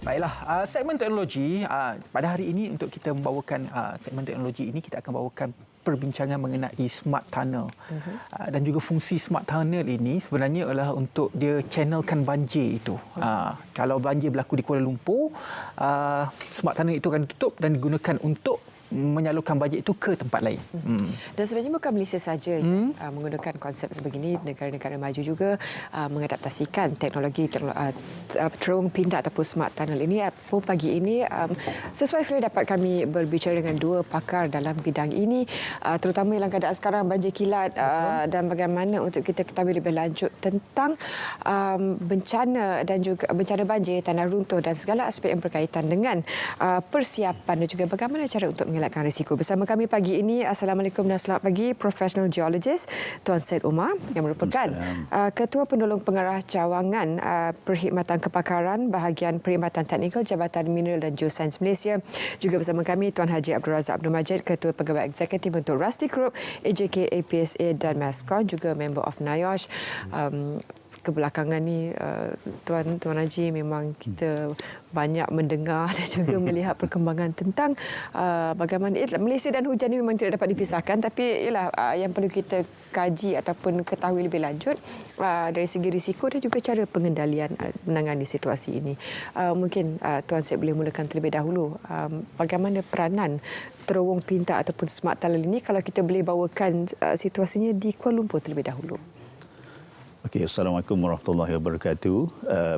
Baiklah, segmen teknologi pada hari ini untuk kita membawakan segmen teknologi ini kita akan bawakan perbincangan mengenai smart tunnel. Dan juga fungsi smart tunnel ini sebenarnya adalah untuk dia channelkan banjir itu. Kalau banjir berlaku di Kuala Lumpur, smart tunnel itu akan ditutup dan digunakan untuk menyalurkan banjir itu ke tempat lain. Dan sebenarnya bukan Malaysia saja yang menggunakan konsep sebegini, negara-negara maju juga mengadaptasikan teknologi terowong pindah ataupun smart tunnel ini. Pagi ini sesuai sekali dapat kami berbicara dengan dua pakar dalam bidang ini, terutama dalam keadaan sekarang banjir kilat dan bagaimana untuk kita ketahui lebih lanjut tentang bencana dan juga bencana banjir, tanah runtuh dan segala aspek yang berkaitan dengan persiapan dan juga bagaimana cara untuk mengelakkan risiko. Bersama kami pagi ini, Assalamualaikum dan selamat pagi, Professional Geologist Tuan Syed Omar yang merupakan Ketua Penolong Pengarah Cawangan Perkhidmatan Kepakaran Bahagian Perkhidmatan Teknikal Jabatan Mineral dan Geosains Malaysia. Juga bersama kami Tuan Haji Abdul Razak Abdul Majid, Ketua Pegawai Eksekutif untuk Rusty Group, AJK, APSA dan Mascon, juga member of NIOSH. Kebelakangan ni Tuan Haji memang kita banyak mendengar dan juga melihat perkembangan tentang bagaimana Malaysia dan hujan ini memang tidak dapat dipisahkan, tapi ialah yang perlu kita kaji ataupun ketahui lebih lanjut dari segi risiko dan juga cara pengendalian menangani situasi ini. Mungkin Tuan saya boleh mulakan terlebih dahulu bagaimana peranan terowong pintar ataupun smart tunnel ini kalau kita boleh bawakan situasinya di Kuala Lumpur terlebih dahulu. Okey, Assalamualaikum warahmatullahi wabarakatuh.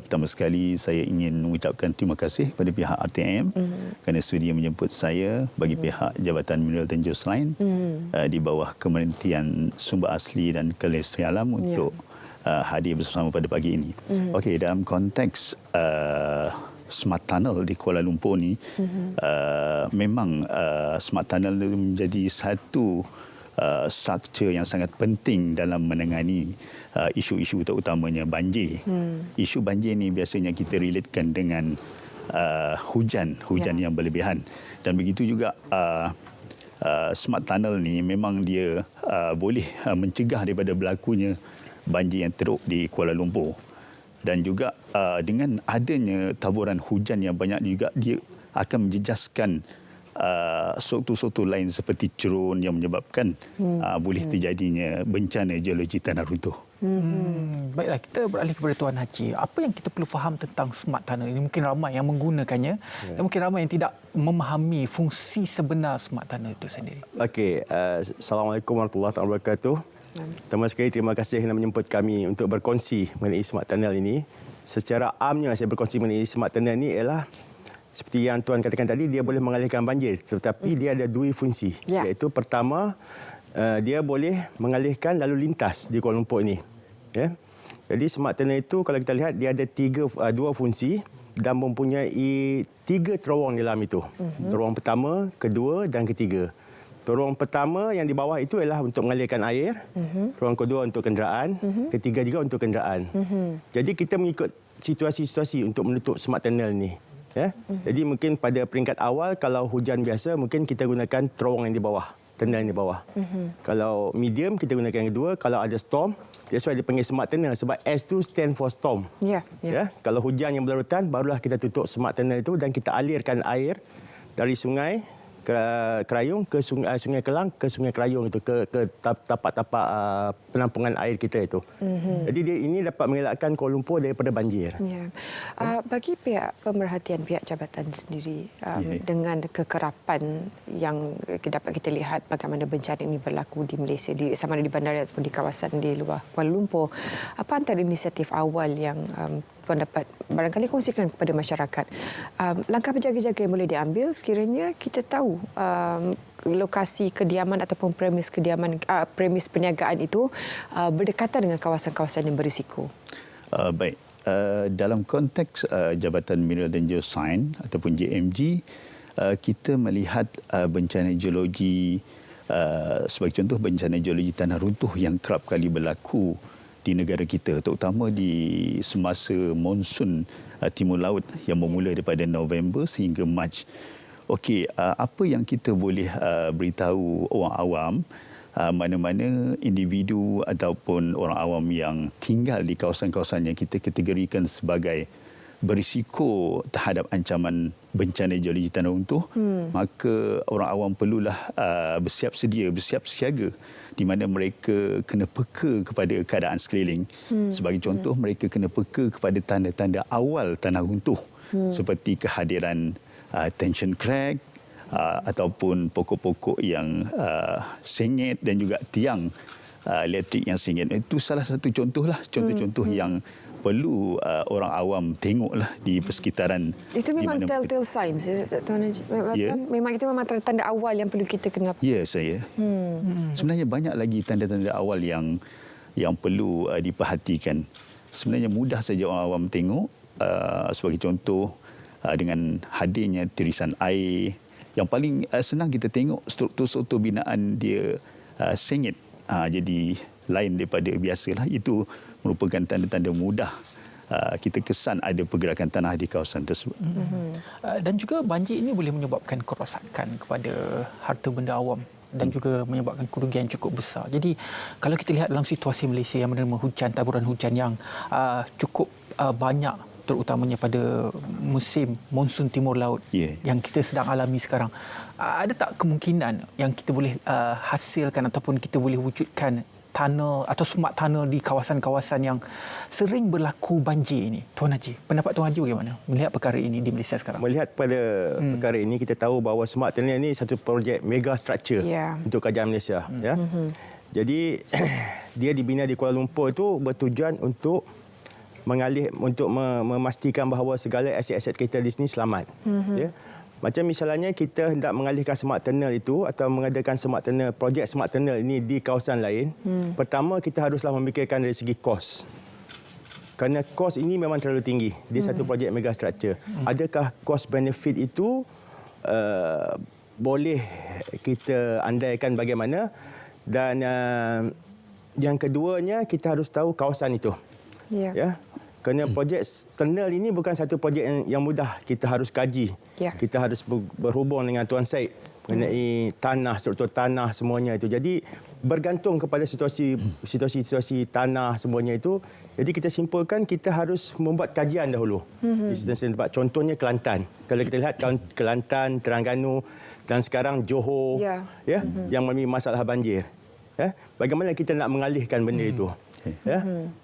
Pertama sekali saya ingin mengucapkan terima kasih kepada pihak RTM kerana sedia menjemput saya bagi pihak Jabatan Mineral dan Geosains di bawah Kementerian Sumber Asli dan Kelestarian Alam untuk hadir bersama pada pagi ini. Okey, dalam konteks smart tunnel di Kuala Lumpur ni, memang smart tunnel menjadi satu struktur yang sangat penting dalam menangani isu-isu terutamanya banjir. Isu banjir ni biasanya kita relatekan dengan hujan yang berlebihan. Dan begitu juga smart tunnel ni memang dia boleh mencegah daripada berlakunya banjir yang teruk di Kuala Lumpur. Dan juga dengan adanya taburan hujan yang banyak juga dia akan menjejaskan struktur-struktur lain seperti cerun yang menyebabkan boleh terjadinya bencana geologi tanah runtuh. Baiklah, kita beralih kepada Tuan Haji. Apa yang kita perlu faham tentang smart tunnel ini? Mungkin ramai yang menggunakannya dan mungkin ramai yang tidak memahami fungsi sebenar smart tunnel itu sendiri. Okey, Assalamualaikum warahmatullahi wabarakatuh. Pertama sekali terima kasih kerana menjemput kami untuk berkongsi mengenai smart tunnel ini. Secara amnya saya berkongsi mengenai smart tunnel ini ialah seperti yang Tuan katakan tadi, dia boleh mengalihkan banjir. Tetapi dia ada dua fungsi. Iaitu pertama, dia boleh mengalihkan lalu lintas di Kuala Lumpur ini. Jadi smart tunnel itu kalau kita lihat, dia ada dua fungsi dan mempunyai 3 terowong di dalam itu. Terowong pertama, kedua dan ketiga. Terowong pertama yang di bawah itu ialah untuk mengalirkan air. Terowong kedua untuk kenderaan. Ketiga juga untuk kenderaan. Jadi kita mengikut situasi-situasi untuk menutup smart tunnel ini. Jadi mungkin pada peringkat awal kalau hujan biasa mungkin kita gunakan terowong yang di bawah, tunnel yang di bawah. Kalau medium kita gunakan yang kedua. Kalau ada storm, that's why dipanggil smart tunnel sebab S tu stand for storm. Kalau hujan yang berlarutan barulah kita tutup smart tunnel itu dan kita alirkan air dari sungai Kerayung ke sungai Kelang ke sungai Kerayung itu ke tapak-tapak penampungan air kita itu. Jadi ini dapat mengelakkan Kuala Lumpur daripada banjir. Bagi pihak pemerhatian pihak jabatan sendiri dengan kekerapan yang dapat kita lihat bagaimana bencana ini berlaku di Malaysia, sama ada di bandar ataupun di kawasan di luar Kuala Lumpur, apa antara inisiatif awal yang Tuan dapat barangkali kongsikan kepada masyarakat? Langkah berjaga-jaga yang boleh diambil sekiranya kita tahu lokasi kediaman ataupun premis kediaman, premis perniagaan itu berdekatan dengan kawasan-kawasan yang berisiko. Baik, dalam konteks Jabatan Mineral dan Geosains ataupun JMG, kita melihat bencana geologi, sebagai contoh bencana geologi tanah runtuh yang kerap kali berlaku di negara kita, terutama di semasa monsun timur laut yang bermula daripada November sehingga Mac. Okey, apa yang kita boleh beritahu orang awam, mana-mana individu ataupun orang awam yang tinggal di kawasan-kawasan yang kita kategorikan sebagai berisiko terhadap ancaman bencana geologi tanah runtuh, maka orang awam perlulah bersiap sedia, bersiap siaga, di mana mereka kena peka kepada keadaan sekeliling. Sebagai contoh, mereka kena peka kepada tanda-tanda awal tanah runtuh, seperti kehadiran tension crack, ataupun pokok-pokok yang sengit dan juga tiang elektrik yang sengit. Itu salah satu contohlah, contoh-contoh yang perlu orang awam tengoklah di persekitaran. Itu memang telltale signs, Tuan Najib. Memang itu memang tanda awal yang perlu kita kenal. Ya, saya. Sebenarnya banyak lagi tanda-tanda awal yang perlu diperhatikan. Sebenarnya mudah saja orang awam tengok. Sebagai contoh, dengan hadirnya tirisan air. Yang paling senang kita tengok, struktur-struktur binaan dia sengit. Jadi lain daripada biasalah. Itu merupakan tanda-tanda mudah kita kesan ada pergerakan tanah di kawasan tersebut. Dan juga banjir ini boleh menyebabkan kerosakan kepada harta benda awam dan juga menyebabkan kerugian cukup besar. Jadi kalau kita lihat dalam situasi Malaysia yang menerima hujan, taburan hujan yang cukup banyak, terutamanya pada musim monsun timur laut yang kita sedang alami sekarang, ada tak kemungkinan yang kita boleh hasilkan ataupun kita boleh wujudkan tunnel atau smart tunnel di kawasan-kawasan yang sering berlaku banjir ini? Tuan Haji, pendapat Tuan Haji bagaimana melihat perkara ini di Malaysia sekarang? Melihat pada perkara ini, kita tahu bahawa smart tunnel ini satu projek mega structure untuk kerajaan Malaysia. Jadi dia dibina di Kuala Lumpur itu bertujuan untuk memastikan bahawa segala aset-aset kita di sini selamat. Macam misalnya kita hendak mengalihkan smart tunnel itu atau mengadakan smart tunnel, projek smart tunnel ini di kawasan lain, pertama kita haruslah memikirkan dari segi kos. Kerana kos ini memang terlalu tinggi. Dia satu projek mega structure. Adakah kos benefit itu boleh kita andaikan bagaimana? Dan yang keduanya, kita harus tahu kawasan itu. Ya. Kerana projek tunnel ini bukan satu projek yang mudah. Kita harus kaji. Kita harus berhubung dengan Tuan Syed mengenai tanah, struktur tanah semuanya itu. Jadi bergantung kepada situasi tanah semuanya itu. Jadi kita simpulkan kita harus membuat kajian dahulu. Di tempat contohnya Kelantan. Kalau kita lihat Kelantan, Terengganu dan sekarang Johor yang memiliki masalah banjir. Bagaimana kita nak mengalihkan benda itu?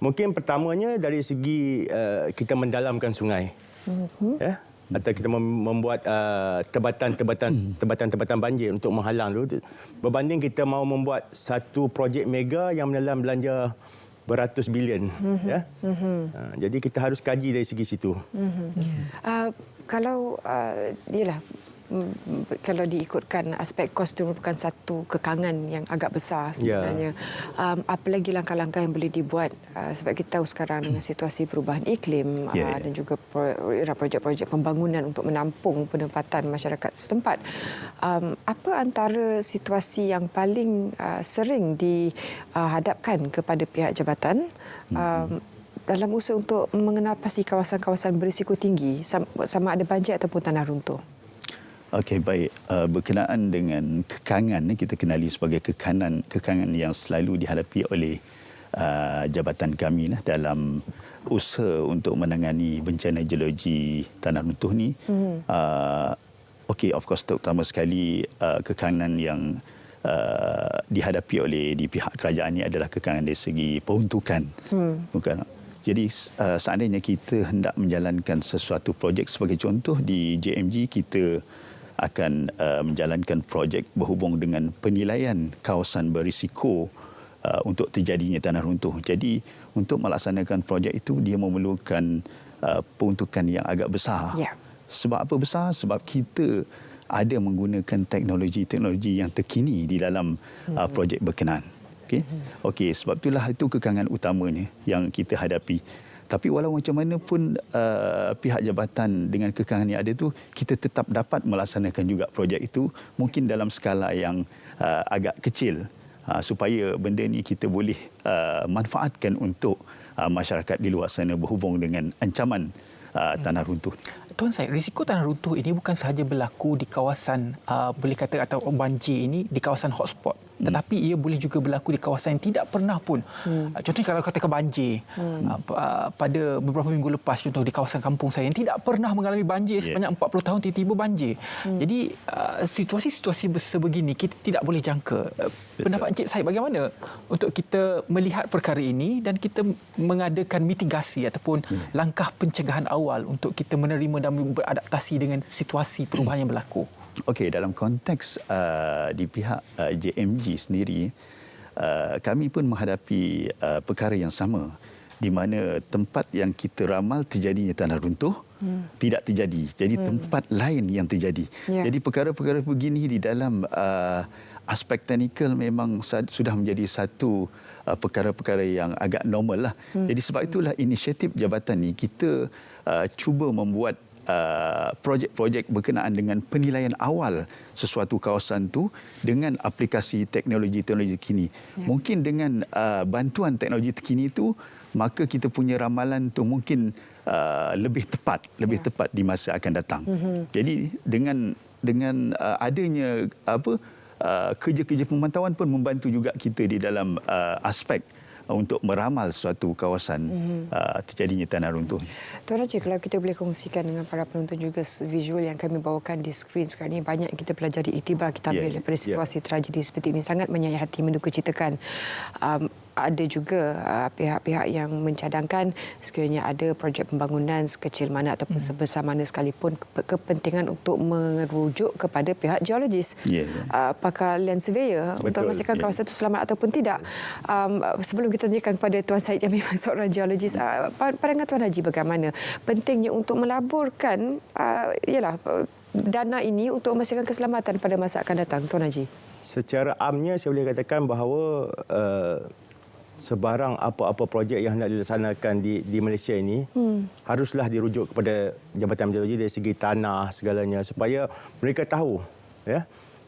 Mungkin pertamanya dari segi kita mendalamkan sungai. Atau kita membuat tebatan banjir untuk menghalang dulu. Berbanding kita mau membuat satu projek mega yang menelan belanja beratus bilion. Jadi kita harus kaji dari segi situ. Kalau diikutkan aspek kos itu merupakan satu kekangan yang agak besar sebenarnya. Apalagi langkah-langkah yang boleh dibuat sebab kita tahu sekarang dengan situasi perubahan iklim dan juga projek-projek pembangunan untuk menampung penempatan masyarakat setempat. Apa antara situasi yang paling sering dihadapkan kepada pihak jabatan dalam usaha untuk mengenal pasti kawasan-kawasan berisiko tinggi sama ada banjir ataupun tanah runtuh? Okey, baik. Berkenaan dengan kekangan, kita kenali sebagai kekangan yang selalu dihadapi oleh jabatan kami dalam usaha untuk menangani bencana geologi tanah runtuh ni. Okey, of course, terutama sekali kekangan yang dihadapi oleh di pihak kerajaan ini adalah kekangan dari segi peruntukan. Jadi seandainya kita hendak menjalankan sesuatu projek, sebagai contoh di JMG kita akan menjalankan projek berhubung dengan penilaian kawasan berisiko untuk terjadinya tanah runtuh. Jadi untuk melaksanakan projek itu dia memerlukan peruntukan yang agak besar. Sebab apa besar? Sebab kita ada menggunakan teknologi-teknologi yang terkini di dalam projek berkenaan. Okey, sebab itulah itu kekangan utamanya yang kita hadapi. Tapi walau macam mana pun pihak jabatan dengan kekangan yang ada itu, kita tetap dapat melaksanakan juga projek itu, mungkin dalam skala yang agak kecil, supaya benda ni kita boleh manfaatkan untuk masyarakat di luar sana berhubung dengan ancaman tanah runtuh. Tuan Syed, risiko tanah runtuh ini bukan sahaja berlaku di kawasan boleh kata atau banjir ini di kawasan hotspot tetapi ia boleh juga berlaku di kawasan yang tidak pernah pun. Contohnya kalau katakan banjir, pada beberapa minggu lepas, contoh di kawasan kampung saya yang tidak pernah mengalami banjir sepanjang 40 tahun, tiba-tiba banjir. Jadi situasi-situasi sebegini kita tidak boleh jangka. Pendapat Encik Syed bagaimana untuk kita melihat perkara ini dan kita mengadakan mitigasi ataupun langkah pencegahan awal untuk kita menerima dan beradaptasi dengan situasi perubahan yang berlaku? Okey, dalam konteks di pihak JMG sendiri, kami pun menghadapi perkara yang sama, di mana tempat yang kita ramal terjadinya tanah runtuh tidak terjadi. Jadi tempat lain yang terjadi. Jadi perkara-perkara begini di dalam aspek teknikal memang sudah menjadi satu perkara-perkara yang agak normal lah. Jadi sebab itulah inisiatif jabatan ni kita cuba membuat projek-projek berkenaan dengan penilaian awal sesuatu kawasan tu dengan aplikasi teknologi-teknologi terkini. Mungkin dengan bantuan teknologi terkini itu, maka kita punya ramalan tu mungkin lebih tepat di masa akan datang. Jadi dengan adanya kerja-kerja pemantauan pun membantu juga kita di dalam aspek untuk meramal suatu kawasan terjadinya tanah runtuh. Tuan Haji, kalau kita boleh kongsikan dengan para penonton juga visual yang kami bawakan di skrin sekarang ini, banyak yang kita pelajari iktibar kita ambil daripada situasi tragedi seperti ini, sangat menyayat hati, menduka citakan. Ada juga pihak-pihak yang mencadangkan sekiranya ada projek pembangunan sekecil mana ataupun sebesar mana sekalipun, kepentingan untuk merujuk kepada pihak geologis, pakar land surveyor untuk memastikan kawasan itu selamat ataupun tidak. Sebelum kita tanyakan kepada Tuan Syed yang memang seorang geologis, pandangan Tuan Haji bagaimana pentingnya untuk melaburkan dana ini untuk memastikan keselamatan pada masa akan datang, Tuan Haji? Secara amnya saya boleh katakan bahawa sebarang apa-apa projek yang hendak dilaksanakan di Malaysia ini haruslah dirujuk kepada Jabatan Geologi dari segi tanah segalanya, supaya mereka tahu,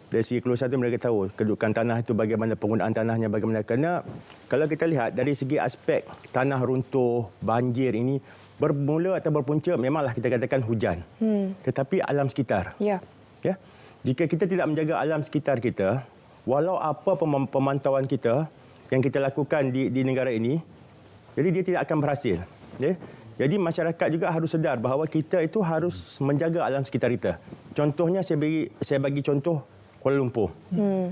dari segi kelulusan itu mereka tahu kedudukan tanah itu bagaimana, penggunaan tanahnya bagaimana. Kerana kalau kita lihat dari segi aspek tanah runtuh, banjir ini bermula atau berpunca memanglah kita katakan hujan, tetapi alam sekitar. Jika kita tidak menjaga alam sekitar kita, walau apa pemantauan kita yang kita lakukan di negara ini, jadi dia tidak akan berhasil. Jadi masyarakat juga harus sedar bahawa kita itu harus menjaga alam sekitar kita. Contohnya saya bagi contoh Kuala Lumpur,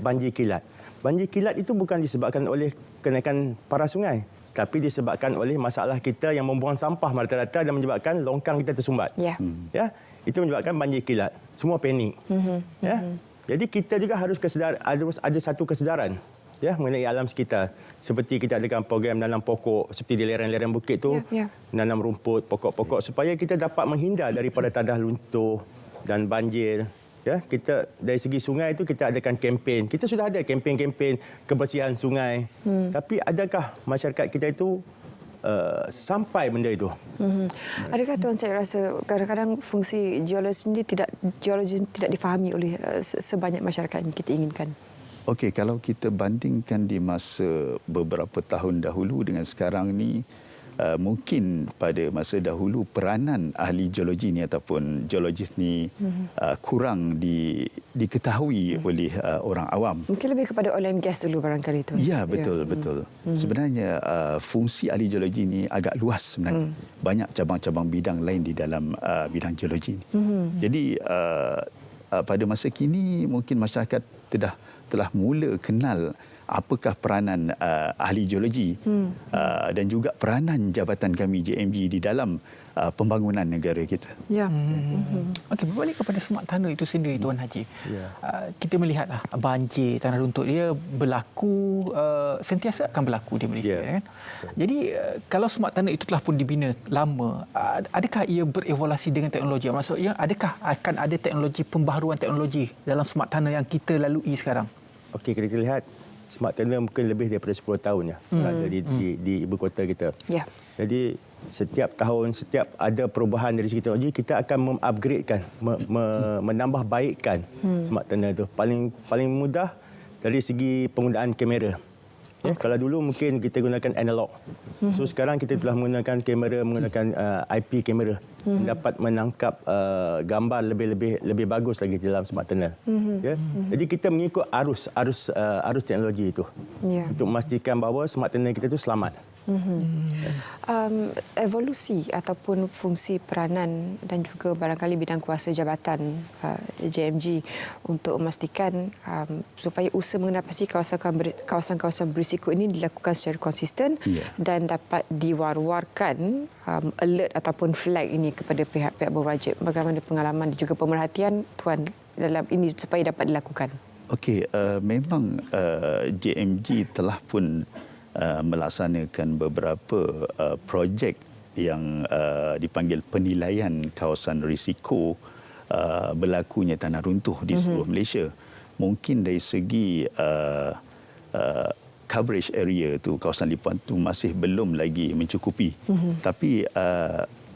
banjir kilat. Banjir kilat itu bukan disebabkan oleh kenaikan paras sungai, tapi disebabkan oleh masalah kita yang membuang sampah rata-rata dan menyebabkan longkang kita tersumbat. Itu menyebabkan banjir kilat. Semua panik. Jadi kita juga harus ada satu kesedaran mengenai alam sekitar. Seperti kita adakan program nanam pokok seperti di lereng-lereng bukit tu, nanam rumput, pokok-pokok supaya kita dapat menghindar daripada tanah runtuh dan banjir. Kita dari segi sungai itu kita adakan kempen. Kita sudah ada kempen-kempen kebersihan sungai. Tapi adakah masyarakat kita itu sampai benda itu? Adakah Tuan saya rasa kadang-kadang fungsi geologi tidak difahami oleh sebanyak masyarakat yang kita inginkan? Okey, kalau kita bandingkan di masa beberapa tahun dahulu dengan sekarang ni, mungkin pada masa dahulu peranan ahli geologi ni ataupun geologis ni kurang diketahui oleh orang awam. Mungkin lebih kepada oil and gas dulu barangkali itu. Ya, betul. Sebenarnya fungsi ahli geologi ni agak luas sebenarnya. Banyak cabang-cabang bidang lain di dalam bidang geologi ni. Jadi pada masa kini mungkin masyarakat telah mula kenal apakah peranan ahli geologi dan juga peranan jabatan kami JMG di dalam pembangunan negara kita. Okey, berbalik kepada smart tunnel itu sendiri, Tuan Haji. Kita melihatlah banjir, tanah runtuh dia berlaku, sentiasa akan berlaku di Malaysia. Kan? Jadi kalau smart tunnel itu telah pun dibina lama, adakah ia berevolusi dengan teknologi? Maksudnya adakah akan ada teknologi, pembaharuan teknologi dalam smart tunnel yang kita lalui sekarang? Okey, kita lihat smart tunnel mungkin lebih daripada 10 tahun ada di ibu kota kita. Jadi setiap tahun, setiap ada perubahan dari segi teknologi, kita akan mengupgradekan, menambah baikkan smart tunnel itu. Paling mudah dari segi penggunaan kamera. Ya, kalau dulu mungkin kita gunakan analog. So sekarang kita telah menggunakan kamera, menggunakan IP kamera yang dapat menangkap gambar lebih bagus lagi dalam smart tunnel. Ya. Jadi kita mengikut arus teknologi itu untuk memastikan bahawa smart tunnel kita itu selamat. Evolusi ataupun fungsi peranan dan juga barangkali bidang kuasa jabatan JMG untuk memastikan supaya usaha mengatasi kawasan-kawasan berisiko ini dilakukan secara konsisten dan dapat diwar-warkan alert ataupun flag ini kepada pihak-pihak berwajib. Bagaimana pengalaman dan juga pemerhatian Tuan dalam ini supaya dapat dilakukan? Okey, memang JMG telah pun melaksanakan beberapa projek yang dipanggil penilaian kawasan risiko berlakunya tanah runtuh di seluruh Malaysia. Mungkin dari segi coverage area tu, kawasan lipuan tu masih belum lagi mencukupi. Tapi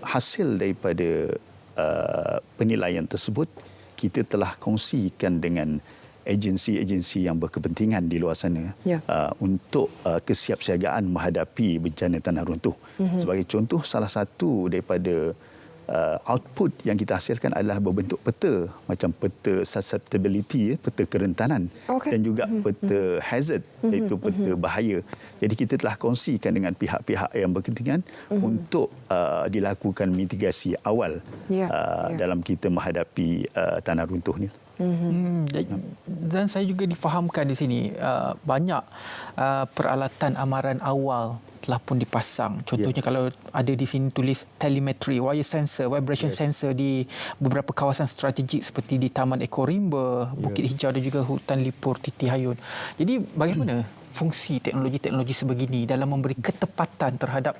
hasil daripada penilaian tersebut kita telah kongsikan dengan agensi-agensi yang berkepentingan di luar sana untuk kesiapsiagaan menghadapi bencana tanah runtuh. Sebagai contoh, salah satu daripada output yang kita hasilkan adalah berbentuk peta, macam peta susceptibility, peta kerentanan, dan juga peta hazard, iaitu peta bahaya. Jadi kita telah kongsikan dengan pihak-pihak yang berkepentingan untuk dilakukan mitigasi awal dalam kita menghadapi tanah runtuh ni. Dan saya juga difahamkan di sini banyak peralatan amaran awal telah pun dipasang. Contohnya kalau ada di sini tulis telemetry, wire sensor, vibration sensor di beberapa kawasan strategik seperti di Taman Ekorimba, Bukit Hijau dan juga hutan Lipur Titi Hayun. Jadi bagaimana fungsi teknologi-teknologi sebegini dalam memberi ketepatan terhadap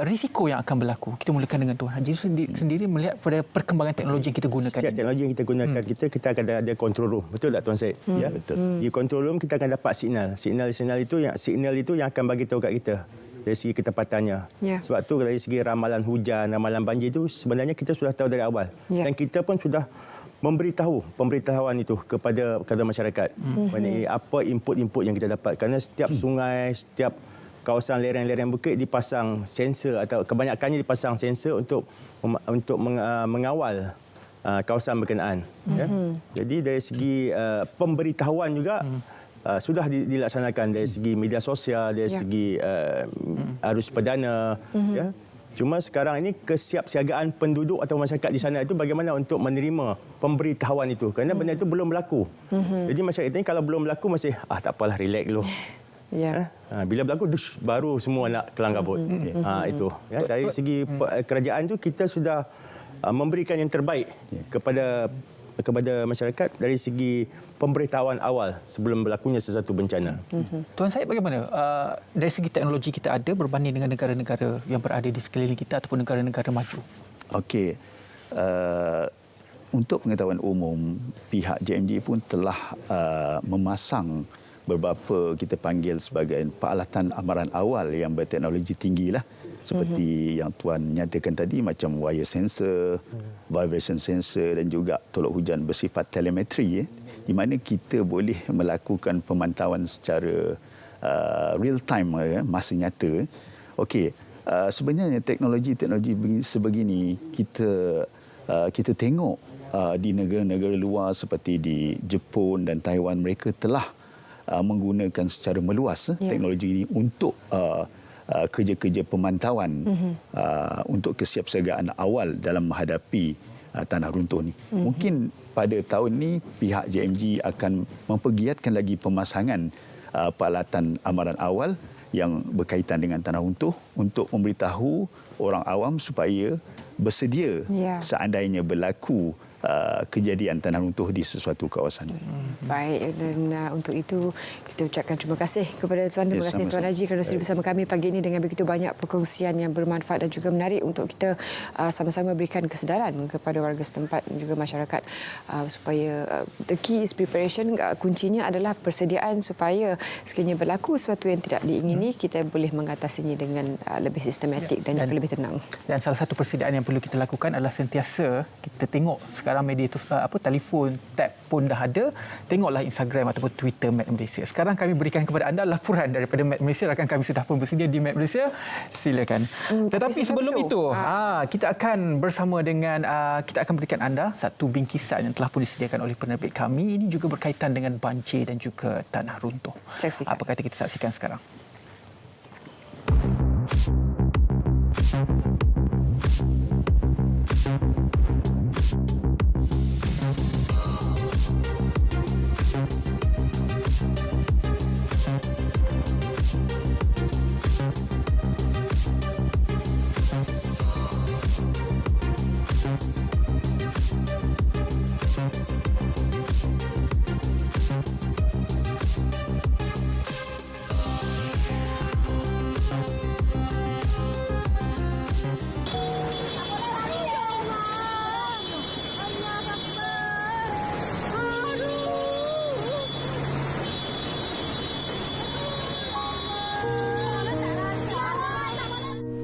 risiko yang akan berlaku? Kita mulakan dengan Tuan Haji sendiri melihat pada perkembangan teknologi yang kita gunakan. Setiap teknologi yang kita gunakan, kita akan ada control room. Betul tak Tuan Syed? Ya, betul. Di control room kita akan dapat signal itu yang akan bagi tahu kat kita dari segi ketepatannya. Sebab tu dari segi ramalan hujan, ramalan banjir itu sebenarnya kita sudah tahu dari awal. Dan kita pun sudah pemberitahuan itu kepada masyarakat mengenai apa input-input yang kita dapat. Kerana setiap sungai, setiap kawasan lereng-lereng bukit dipasang sensor atau kebanyakannya dipasang sensor untuk mengawal kawasan berkenaan. Jadi dari segi pemberitahuan juga sudah dilaksanakan dari segi media sosial, dari segi arus perdana. Cuma sekarang ini kesiapsiagaan penduduk atau masyarakat di sana itu bagaimana untuk menerima pemberitahuan itu. Kerana benda itu belum berlaku. Jadi masyarakat ini kalau belum berlaku masih tak apalah, relax dulu. Bila berlaku baru semua nak kelang kabut. Itu dari segi kerajaan tu kita sudah memberikan yang terbaik kepada masyarakat dari segi pemberitahuan awal sebelum berlakunya sesuatu bencana. Tuan Syed, bagaimana dari segi teknologi kita ada berbanding dengan negara-negara yang berada di sekeliling kita ataupun negara-negara maju? Okey. Untuk pengetahuan umum, pihak JMG pun telah memasang beberapa kita panggil sebagai peralatan amaran awal yang berteknologi tinggi lah. Seperti yang Tuan nyatakan tadi, macam wire sensor, vibration sensor dan juga tolok hujan bersifat telemetri, di mana kita boleh melakukan pemantauan secara real time, masa nyata. Okey, sebenarnya teknologi-teknologi sebegini kita tengok di negara-negara luar seperti di Jepun dan Taiwan, mereka telah menggunakan secara meluas teknologi ini untuk kerja-kerja pemantauan untuk kesiapsiagaan awal dalam menghadapi tanah runtuh ni. Mungkin pada tahun ni pihak JMG akan mempergiatkan lagi pemasangan peralatan amaran awal yang berkaitan dengan tanah runtuh untuk memberitahu orang awam supaya bersedia seandainya berlaku kejadian tanah runtuh di sesuatu kawasan. Baik, dan untuk itu kita ucapkan terima kasih kepada Tuan. Terima kasih Tuan Haji kerana sudah bersama kami pagi ini dengan begitu banyak perkongsian yang bermanfaat dan juga menarik untuk kita sama-sama berikan kesedaran kepada warga setempat dan juga masyarakat supaya the key is preparation. Kuncinya adalah persediaan supaya sekiranya berlaku sesuatu yang tidak diingini, kita boleh mengatasinya dengan lebih sistematik dan juga lebih tenang. Dan salah satu persediaan yang perlu kita lakukan adalah sentiasa kita tengok sekarang sekarang media telefon, tab pun dah ada. Tengoklah Instagram ataupun Twitter Mat Malaysia. Sekarang kami berikan kepada anda laporan daripada Mat Malaysia. Rakan kami sudah pun bersedia di Mat Malaysia. Silakan. Tetapi sebelum itu, kita akan bersama dengan kita akan berikan anda satu bingkisan yang telah pun disediakan oleh penerbit kami. Ini juga berkaitan dengan banjir dan juga tanah runtuh. Saksikan. Apa kata kita saksikan sekarang?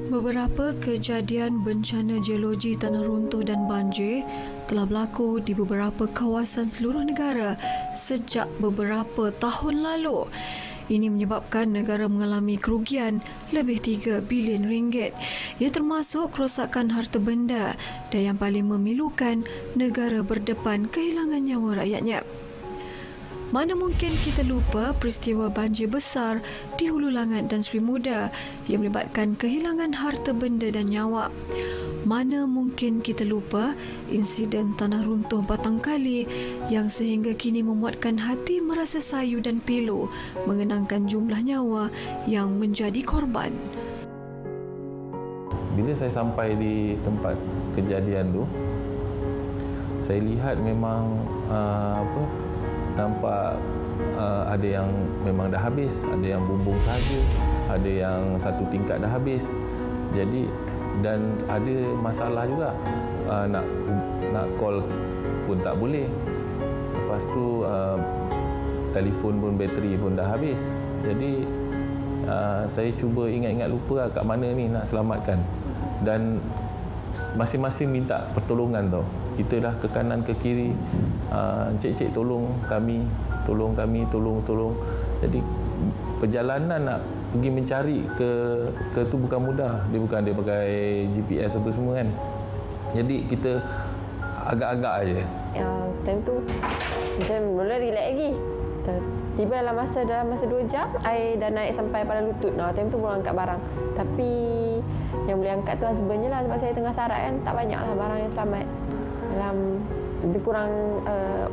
Beberapa kejadian bencana geologi tanah runtuh dan banjir telah berlaku di beberapa kawasan seluruh negara sejak beberapa tahun lalu. Ini menyebabkan negara mengalami kerugian lebih 3 bilion ringgit. Ia termasuk kerosakan harta benda dan yang paling memilukan, negara berdepan kehilangan nyawa rakyatnya. Mana mungkin kita lupa peristiwa banjir besar di Hulu Langat dan Seri Muda yang melibatkan kehilangan harta benda dan nyawa. Mana mungkin kita lupa insiden tanah runtuh Batang Kali yang sehingga kini memuatkan hati merasa sayu dan pilu mengenangkan jumlah nyawa yang menjadi korban. Bila saya sampai di tempat kejadian tu, saya lihat memang nampak ada yang memang dah habis, ada yang bumbung sahaja, ada yang satu tingkat dah habis. Jadi dan ada masalah juga, nak call pun tak boleh. Lepas tu telefon pun, bateri pun dah habis. Jadi saya cuba ingat-ingat lupa kat mana ni nak selamatkan. Dan masing-masing minta pertolongan tau. Kita dah ke kanan ke kiri, encik-encik tolong kami. Jadi perjalanan nak pergi mencari ke tu bukan mudah. Dia pakai GPS apa semua kan. Jadi kita agak-agak aje. Time tu macam mula relax lagi. Tiba dalam masa 2 jam air dah naik sampai pada lutut. Time tu baru angkat barang. Tapi yang boleh angkat tu husbandnya lah, sebab saya tengah sarat kan. Tak banyak lah barang yang selamat. Dalam lebih kurang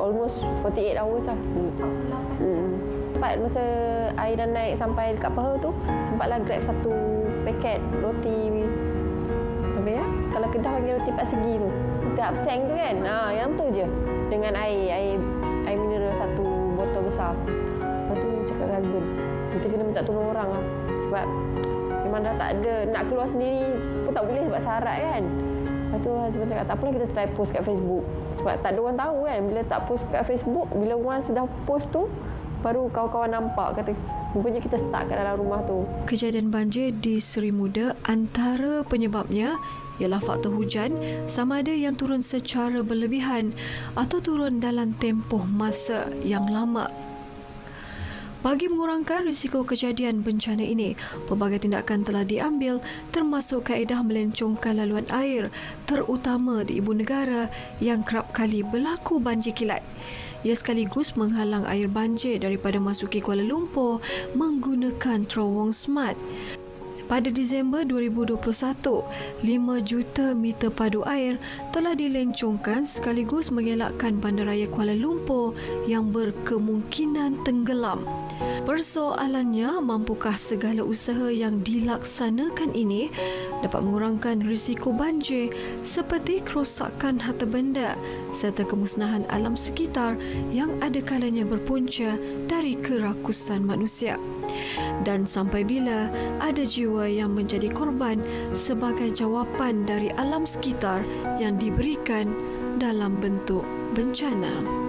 almost 48 hours lah. Sempat masa air dah naik sampai dekat paha tu, sempatlah grab satu paket roti. Apa ya? Kalau Kedah panggil roti 4 segi tu. Roti abseng tu kan. Yang tu je. Dengan air mineral satu botol besar. Lepas tu cakap dengan husband, kita kena minta tolong orang lah. Sebab memang dah tak ada, nak keluar sendiri pun tak boleh sebab sarat kan. Lepas tu husband cakap, tak apalah kita try post kat Facebook. Sebab tak ada orang tahu kan. Bila tak post kat Facebook, bila orang sudah post tu, baru kawan-kawan nampak, kata rupanya kita stuck kat dalam rumah tu. Kejadian banjir di Seri Muda, antara penyebabnya ialah faktor hujan, sama ada yang turun secara berlebihan atau turun dalam tempoh masa yang lama. Bagi mengurangkan risiko kejadian bencana ini, pelbagai tindakan telah diambil termasuk kaedah melencongkan laluan air, terutama di ibu negara yang kerap kali berlaku banjir kilat. Ia sekaligus menghalang air banjir daripada masuki Kuala Lumpur menggunakan terowong smart. Pada Disember 2021, 5 juta meter padu air telah dilencongkan sekaligus mengelakkan bandaraya Kuala Lumpur yang berkemungkinan tenggelam. Persoalannya, mampukah segala usaha yang dilaksanakan ini dapat mengurangkan risiko banjir seperti kerosakan harta benda serta kemusnahan alam sekitar yang ada kalanya berpunca dari kerakusan manusia? Dan sampai bila ada jiwa yang menjadi korban sebagai jawapan dari alam sekitar yang diberikan dalam bentuk bencana?